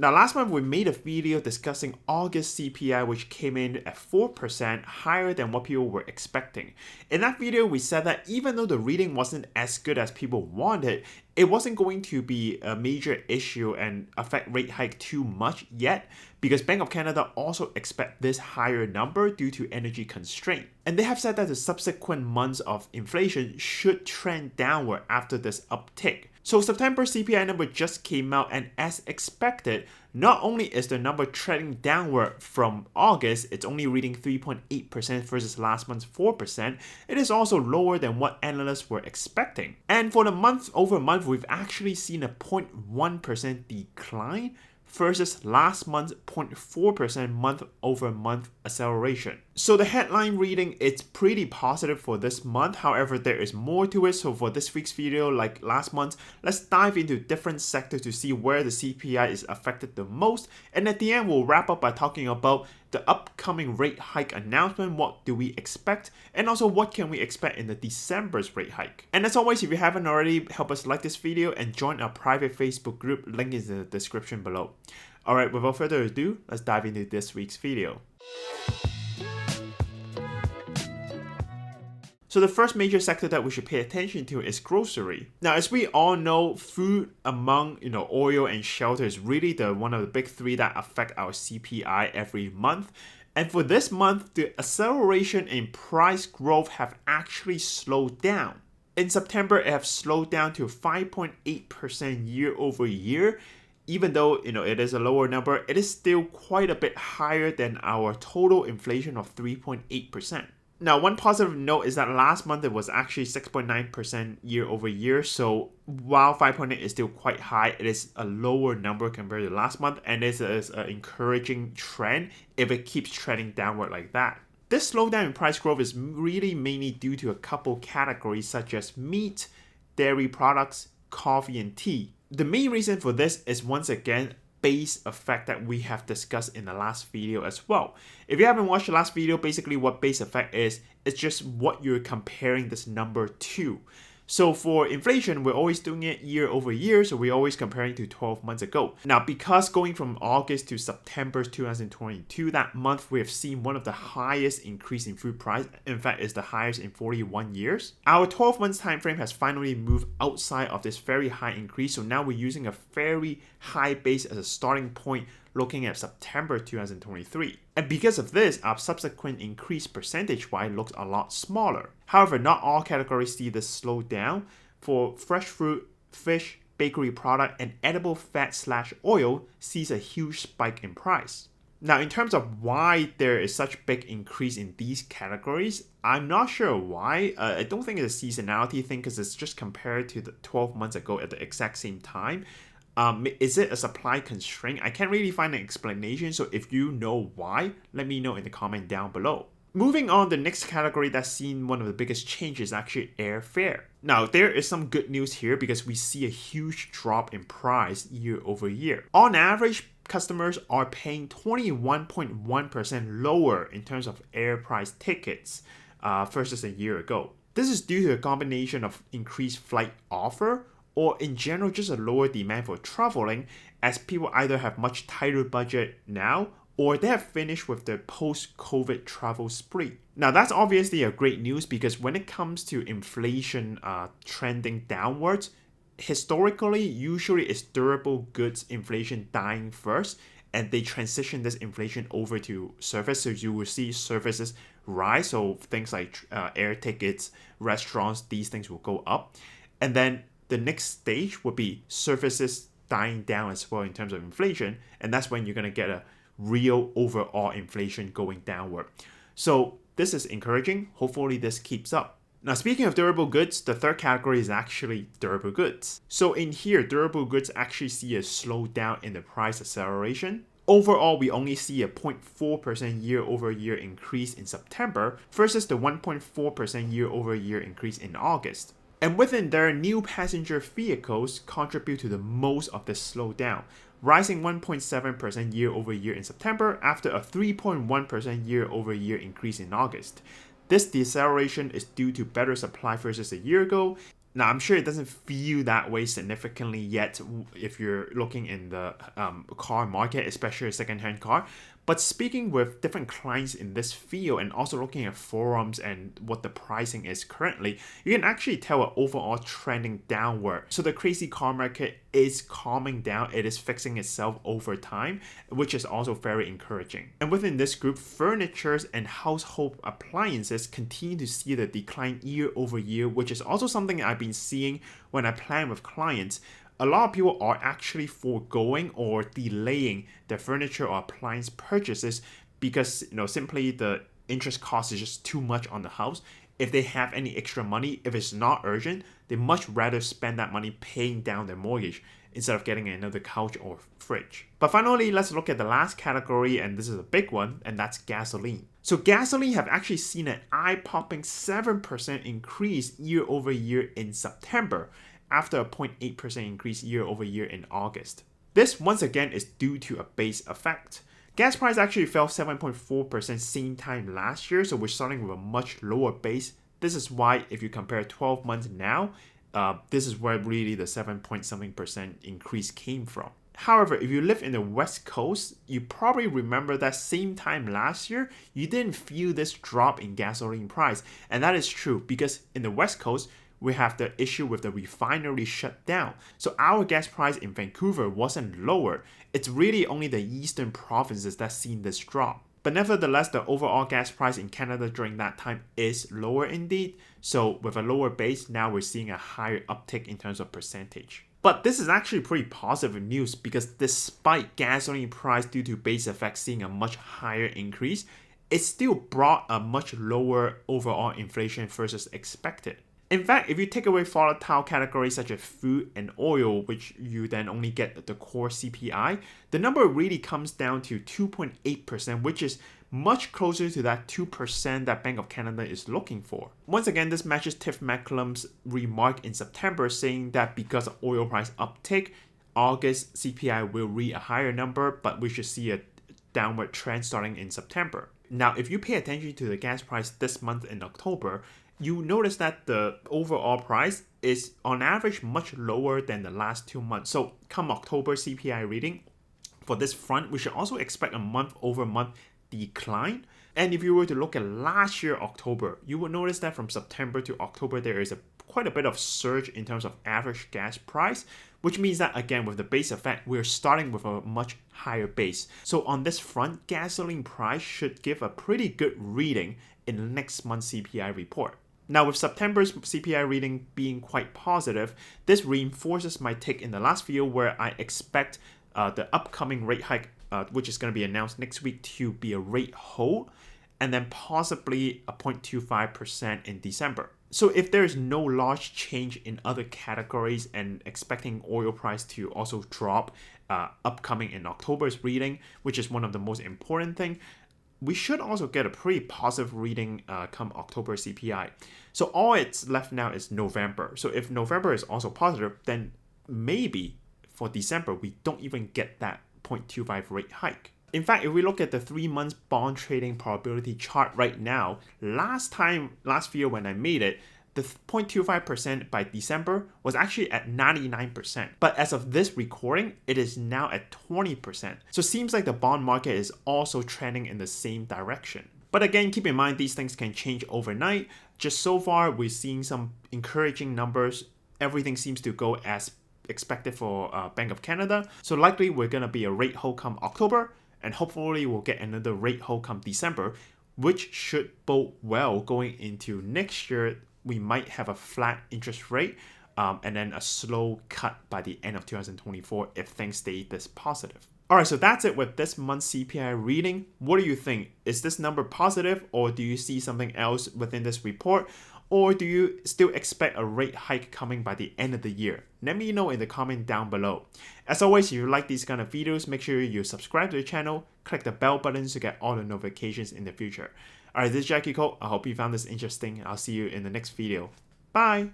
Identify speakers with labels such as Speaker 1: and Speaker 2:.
Speaker 1: Now, last month we made a video discussing August CPI, which came in at 4%, higher than what people were expecting. In that video, we said that even though the reading wasn't as good as people wanted, it wasn't going to be a major issue and affect rate hike too much yet, because Bank of Canada also expect this higher number due to energy constraint. And they have said that the subsequent months of inflation should trend downward after this uptick. So September CPI number just came out, and as expected, not only is the number trending downward from August, it's only reading 3.8% versus last month's 4%, it is also lower than what analysts were expecting. And for the month over month, we've actually seen a 0.1% decline versus last month's 0.4% month over month acceleration. So the headline reading, it's pretty positive for this month. However, there is more to it. So for this week's video, like last month, let's dive into different sectors to see where the CPI is affected the most. And at the end, we'll wrap up by talking about the upcoming rate hike announcement, what do we expect, and also what can we expect in the December's rate hike. And as always, if you haven't already, help us like this video and join our private Facebook group, link is in the description below. Alright, without further ado, let's dive into this week's video. So the first major sector that we should pay attention to is grocery. Now, as we all know, food among oil and shelter is really one of the big three that affect our CPI every month. And for this month, the acceleration in price growth have actually slowed down. In September, it have slowed down to 5.8% year over year. Even though it is a lower number, it is still quite a bit higher than our total inflation of 3.8%. Now, one positive note is that last month it was actually 6.9% year over year. So while 5.8 is still quite high, it is a lower number compared to last month, and this is an encouraging trend if it keeps trending downward like that. This slowdown in price growth is really mainly due to a couple categories such as meat, dairy products, coffee, and tea. The main reason for this is once again base effect that we have discussed in the last video as well. If you haven't watched the last video, basically what base effect is, it's just what you're comparing this number to. So for inflation, we're always doing it year over year, so we're always comparing to 12 months ago. Now, because going from August to September 2022, that month we have seen one of the highest increase in food price. In fact, it's the highest in 41 years. Our 12 months time frame has finally moved outside of this very high increase, so now we're using a very high base as a starting point, looking at September 2023. And because of this, our subsequent increase percentage-wise looks a lot smaller. However, not all categories see this slow down. For fresh fruit, fish, bakery product, and edible fat/oil sees a huge spike in price. Now, in terms of why there is such big increase in these categories, I'm not sure why. I don't think it's a seasonality thing because it's just compared to the 12 months ago at the exact same time. Is it a supply constraint? I can't really find an explanation, so if you know why, let me know in the comment down below. Moving on, the next category that's seen one of the biggest changes is actually airfare. Now, there is some good news here because we see a huge drop in price year over year. On average, customers are paying 21.1% lower in terms of air price tickets versus a year ago. This is due to a combination of increased flight offer, or in general just a lower demand for traveling, as people either have much tighter budget now or they have finished with their post-COVID travel spree. Now that's obviously a great news because when it comes to inflation trending downwards, historically usually it's durable goods inflation dying first, and they transition this inflation over to service. So you will see services rise, so things like air tickets, restaurants, these things will go up. And then the next stage would be services dying down as well in terms of inflation, and that's when you're going to get a real overall inflation going downward. So this is encouraging. Hopefully this keeps up. Now, speaking of durable goods, the third category is actually durable goods. So in here, durable goods actually see a slowdown in the price acceleration. Overall, we only see a 0.4% year over year increase in September versus the 1.4% year over year increase in August. And within there, new passenger vehicles contribute to the most of this slowdown, rising 1.7% year over year in September after a 3.1% year over year increase in August. This deceleration is due to better supply versus a year ago, Now, I'm sure it doesn't feel that way significantly yet if you're looking in the car market, especially a second-hand car. But speaking with different clients in this field and also looking at forums and what the pricing is currently, you can actually tell an overall trending downward. So the crazy car market is calming down. It is fixing itself over time, which is also very encouraging. And within this group, furnitures and household appliances continue to see the decline year over year, which is also something I've been seeing when I plan with clients. A lot of people are actually foregoing or delaying their furniture or appliance purchases because simply the interest cost is just too much on the house. If they have any extra money, if it's not urgent, they much rather spend that money paying down their mortgage instead of getting another couch or fridge. But finally, let's look at the last category, and this is a big one, and that's gasoline. So gasoline have actually seen an eye-popping 7% increase year over year in September, after a 0.8% increase year over year in August. This once again is due to a base effect. Gas price actually fell 7.4% same time last year, so we're starting with a much lower base. This is why if you compare 12 months now, this is where really the 7-point-something% increase came from. However, if you live in the West Coast, you probably remember that same time last year, you didn't feel this drop in gasoline price. And that is true because in the West Coast, we have the issue with the refinery shut down. So our gas price in Vancouver wasn't lower. It's really only the eastern provinces that seen this drop. But nevertheless, the overall gas price in Canada during that time is lower indeed. So with a lower base, now we're seeing a higher uptick in terms of percentage. But this is actually pretty positive news because despite gasoline price due to base effect seeing a much higher increase, it still brought a much lower overall inflation versus expected. In fact, if you take away volatile categories such as food and oil, which you then only get the core CPI, the number really comes down to 2.8%, which is much closer to that 2% that Bank of Canada is looking for. Once again, this matches Tiff Macklem's remark in September saying that because of oil price uptick, August CPI will reach a higher number, but we should see a downward trend starting in September. Now, if you pay attention to the gas price this month in October, you notice that the overall price is on average much lower than the last 2 months. So come October CPI reading, for this front, we should also expect a month-over-month decline. And if you were to look at last year October, you will notice that from September to October, there is quite a bit of surge in terms of average gas price, which means that again, with the base effect, we're starting with a much higher base. So on this front, gasoline price should give a pretty good reading in next month's CPI report. Now, with September's CPI reading being quite positive, this reinforces my take in the last video where I expect the upcoming rate hike, which is going to be announced next week, to be a rate hold and then possibly a 0.25% in December. So if there is no large change in other categories and expecting oil price to also drop upcoming in October's reading, which is one of the most important thing, we should also get a pretty positive reading come October CPI. So all it's left now is November. So if November is also positive, then maybe for December, we don't even get that 0.25 rate hike. In fact, if we look at the 3 months bond trading probability chart right now, last year when I made it, the 0.25% by December was actually at 99%. But as of this recording, it is now at 20%. So it seems like the bond market is also trending in the same direction. But again, keep in mind, these things can change overnight. Just so far, we're seeing some encouraging numbers. Everything seems to go as expected for Bank of Canada. So likely we're going to be a rate hold come October, and hopefully we'll get another rate hold come December, which should bode well going into next year. We might have a flat interest rate and then a slow cut by the end of 2024 if things stay this positive. Alright, so that's it with this month's CPI reading. What do you think? Is this number positive, or do you see something else within this report? Or do you still expect a rate hike coming by the end of the year? Let me know in the comment down below. As always, if you like these kind of videos, make sure you subscribe to the channel, click the bell button to get all the notifications in the future. Alright, this is Jacky. I hope you found this interesting. I'll see you in the next video. Bye!